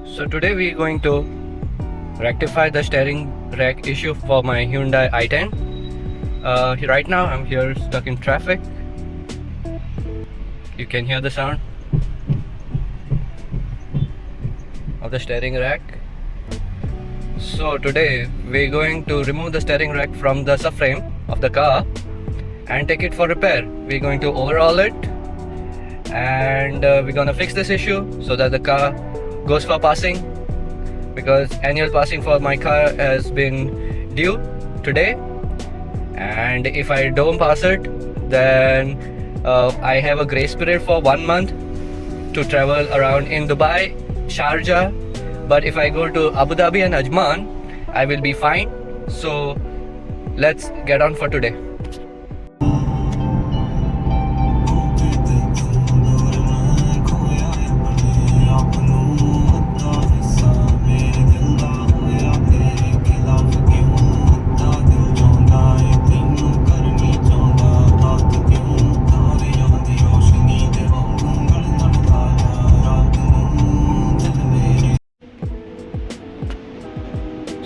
So today we're going to rectify the steering rack issue for my Hyundai i10. Right now I'm here stuck in traffic. You can hear the sound of the steering rack. So today we're going to remove the steering rack from the subframe of the car and take it for repair. We're going to overhaul it, and we're gonna fix this issue so that the car goes for passing, because annual passing for my car has been due today, and if I don't pass it, then I have a grace period for 1 month to travel around in Dubai, Sharjah. But if I go to Abu Dhabi and Ajman, I will be fine. So let's get on for today.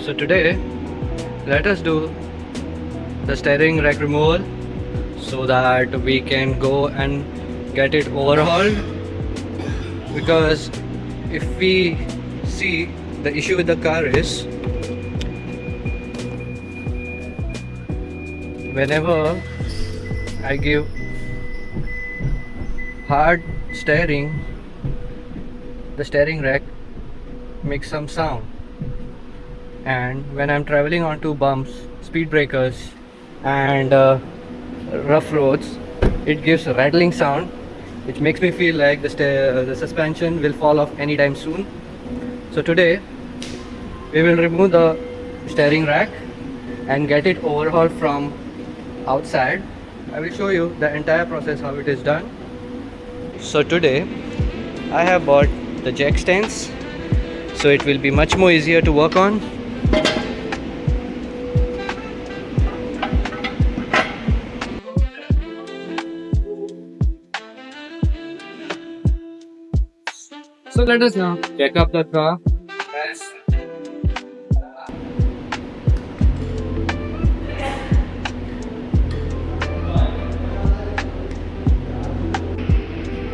So today, let us do the steering rack removal so that we can go and get it overhauled. Because if we see, the issue with the car is, whenever I give hard steering, the steering rack makes some sound. And when I'm traveling onto bumps, speed breakers and rough roads, it gives a rattling sound which makes me feel like the suspension will fall off anytime soon. So today we will remove the steering rack and get it overhauled from outside. I will show you the entire process how it is done. So today I have bought the jack stands, so it will be much more easier to work on. So let us now check up the car.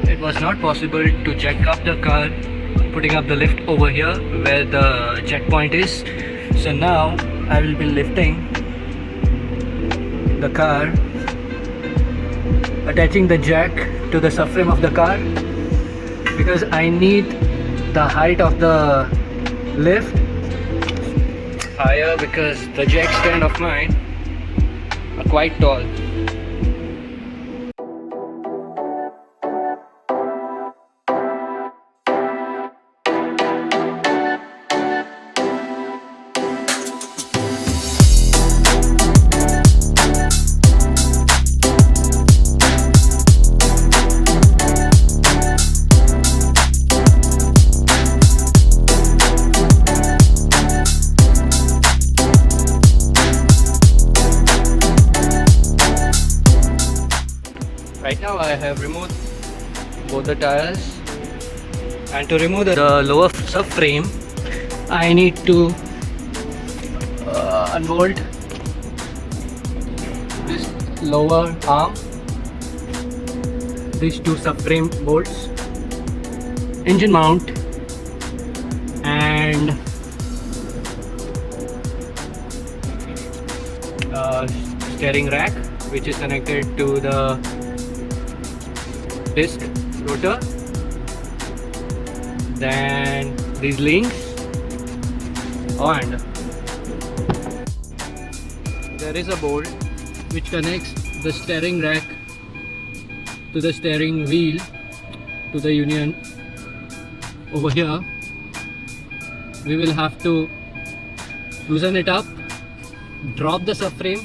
It was not possible to check up the car putting up the lift over here where the checkpoint is. So now I will be lifting the car, attaching the jack to the subframe of the car, because I need the height of the lift higher, because the jack stand of mine are quite tall. Right now I have removed both the tires, and to remove the lower subframe I need to unbolt this lower arm, these two subframe bolts, engine mount, and steering rack, which is connected to the disc rotor. Then these links, and there is a bolt which connects the steering rack to the steering wheel, to the union over here. We will have to loosen it up, drop the subframe,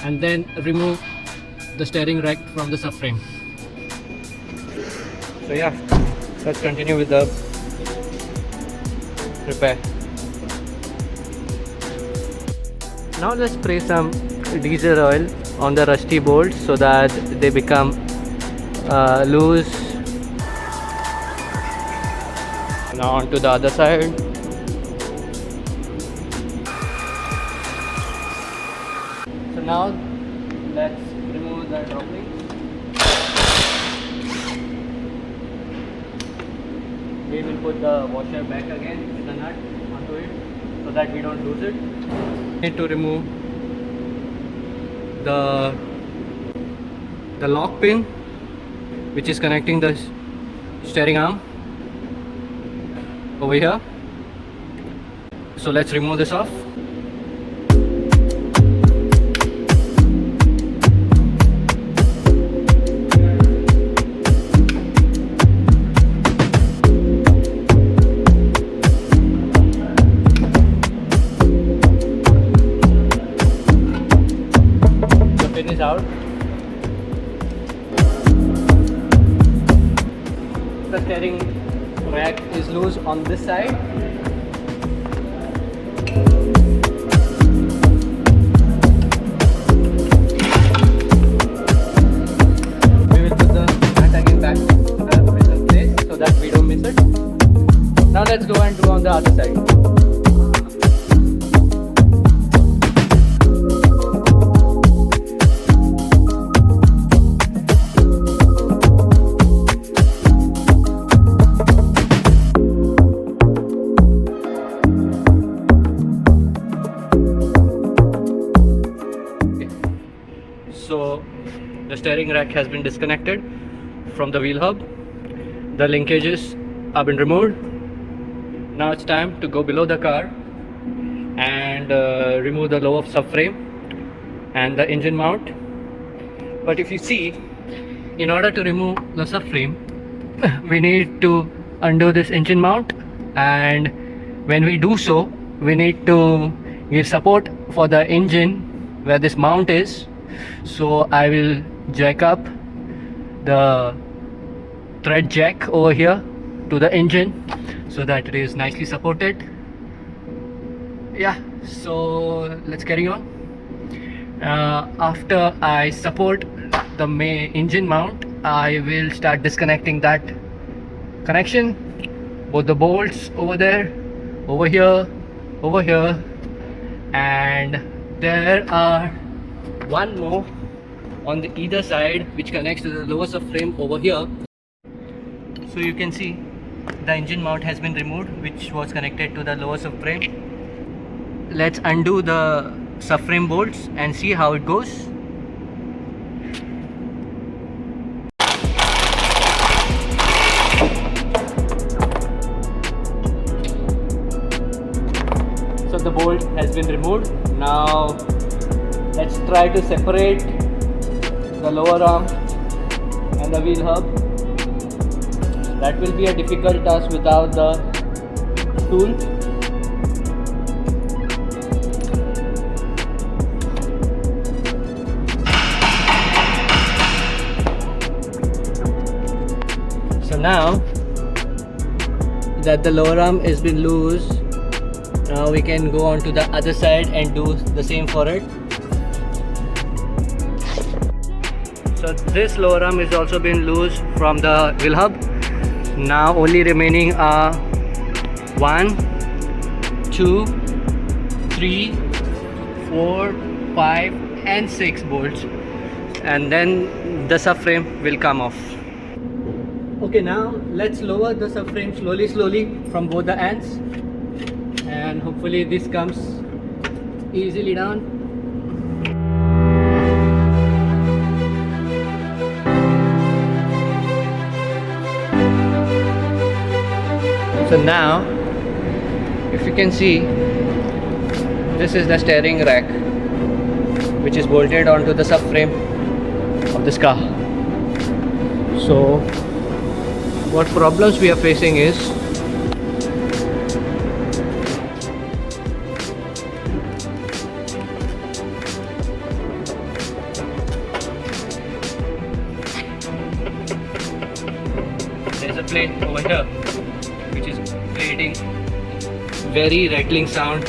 and then remove the steering rack from the subframe. So yeah, let's continue with the repair. Now let's spray some diesel oil on the rusty bolts so that they become loose. Now on to the other side. So now let's remove the dropping. We will put the washer back again with the nut onto it so that we don't lose it. Need to remove the lock pin which is connecting the steering arm over here. So let's remove this off. The pin is out. The steering rack is loose on this side. We will put the nut again back to the original place so that we don't miss it. Now let's go and do on the other side. So the steering rack has been disconnected from the wheel hub. The linkages have been removed. Now it's time to go below the car and remove the lower subframe and the engine mount. But if you see, in order to remove the subframe, we need to undo this engine mount, and when we do so, we need to give support for the engine where this mount is. So I will jack up the thread jack over here to the engine so that it is nicely supported. Yeah, so let's carry on. After I support the main engine mount, I will start disconnecting that connection, both the bolts over there, over here, and there are one more on the either side which connects to the lower subframe over here. So you can see the engine mount has been removed, which was connected to the lower subframe. Let's undo the subframe bolts and see how it goes. So the bolt has been removed. Now let's try to separate the lower arm and the wheel hub. That will be a difficult task without the tool. So now that the lower arm has been loose, now we can go on to the other side and do the same for it. So this lower arm is also been loose from the wheel hub. Now only remaining are 1, 2, 3, 4, 5 and 6 bolts, and then the subframe will come off. Okay, now let's lower the subframe slowly from both the ends, and hopefully this comes easily down. So now, if you can see, this is the steering rack which is bolted onto the subframe of this car. So what problems we are facing is there's a plate over here which is creating very rattling sound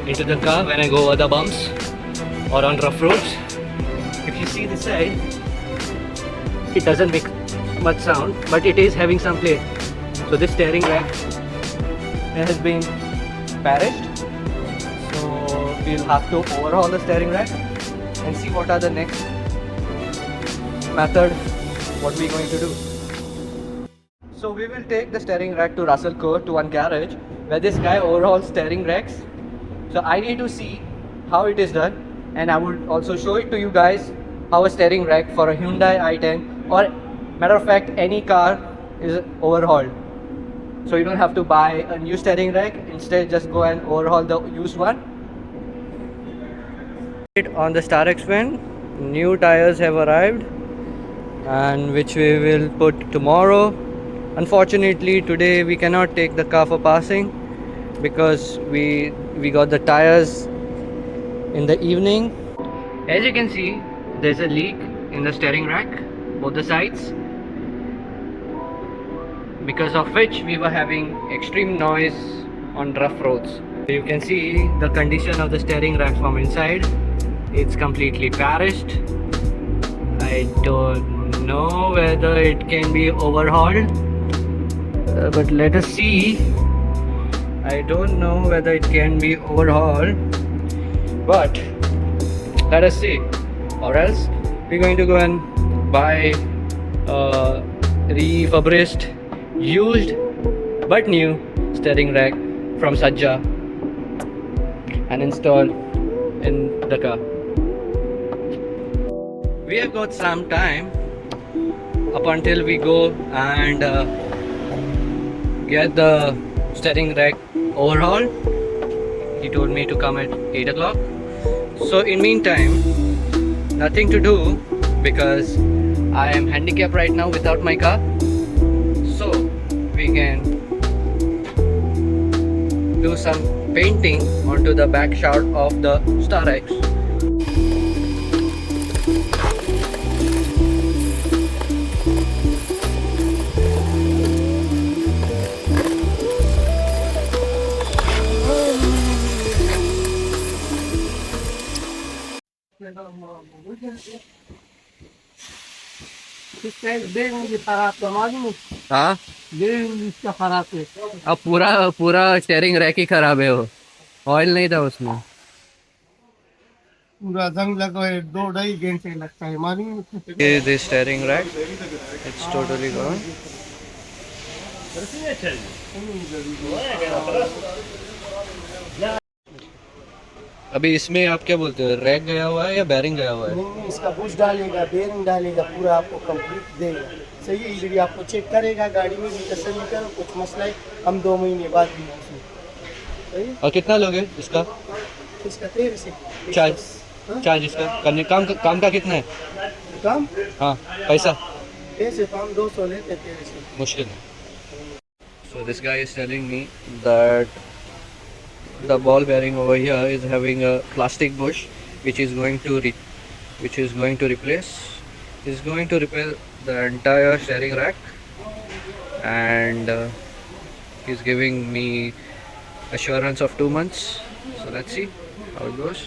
into the car when I go over the bumps or on rough roads. If you see this side, it doesn't make much sound, but it is having some play. So this steering rack has been perished. So we'll have to overhaul the steering rack and see what are the next method, what we're going to do. So we will take the steering rack to Russell Court to one garage where this guy overhauls steering racks. So I need to see how it is done, and I will also show it to you guys how a steering rack for a Hyundai i10 or matter of fact any car is overhauled. So you don't have to buy a new steering rack, instead just go and overhaul the used one. On the Star X Fan, new tires have arrived and which we will put tomorrow. Unfortunately today we cannot take the car for passing because we got the tires in the evening. As you can see, there's a leak in the steering rack, both the sides, because of which we were having extreme noise on rough roads. You can see the condition of the steering rack from inside. It's completely perished. I don't know whether it can be overhauled, but let us see. I don't know whether it can be overhauled, but let us see. Or else we're going to go and buy a refurbished, used but new steering rack from Sajja and install in the car. We have got some time up until we go and get the steering rack overhauled. He told me to come at 8 o'clock. So in meantime, nothing to do because I am handicapped right now without my car. So we can do some painting onto the back shroud of the Star X. हाँ, अब पूरा steering rack ही खराब है, वो oil नहीं था उसमें, पूरा जंग लगा है, 2-2.5 घंटे लगता है मालूम। this steering rack, it's totally gone. अभी इसमें आप क्या बोलते हो, रैक गया हुआ है या बेरिंग गया हुआ है? नहीं, इसका बुश डालेगा, बेरिंग डालेगा, पूरा आपको कंप्लीट देगा। सही है, इधर आपको चेक करेगा, गाड़ी में भी तसल्ली करो, कुछ मसला है हम 2 महीने बाद भी उसमें। सही है। और कितना लोगे इसका? इसका 13 से चार्ज इसका करने काम का कितना है? काम? हाँ, पैसा? पैसे तो हम 200 लेते 13 से। मुश्किल है। So this guy is telling me that the ball bearing over here is having a plastic bush which is going to replace. Is going to repair the entire steering rack, and he's giving me assurance of 2 months. So let's see how it goes.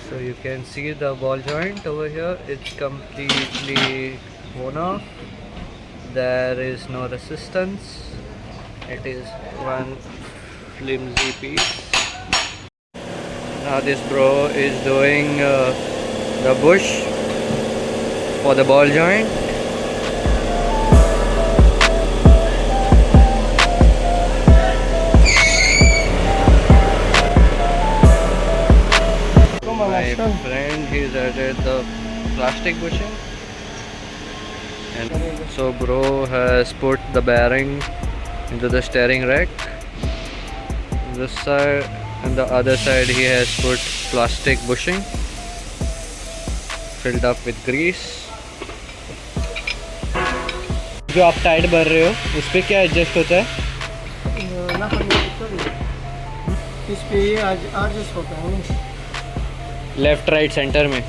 So you can see the ball joint over here, it's completely worn off. There is no resistance. It is one flimsy piece. Now this bro is doing the bush for the ball joint. My friend, he's added the plastic bushing, and so bro has put the bearing into the steering rack. This side and the other side he has put plastic bushing filled up with grease. जो आप tight भर रहे हो उस पे क्या adjust होता है? इस पे ये एडजस्ट होता है लेफ्ट राइट सेंटर में।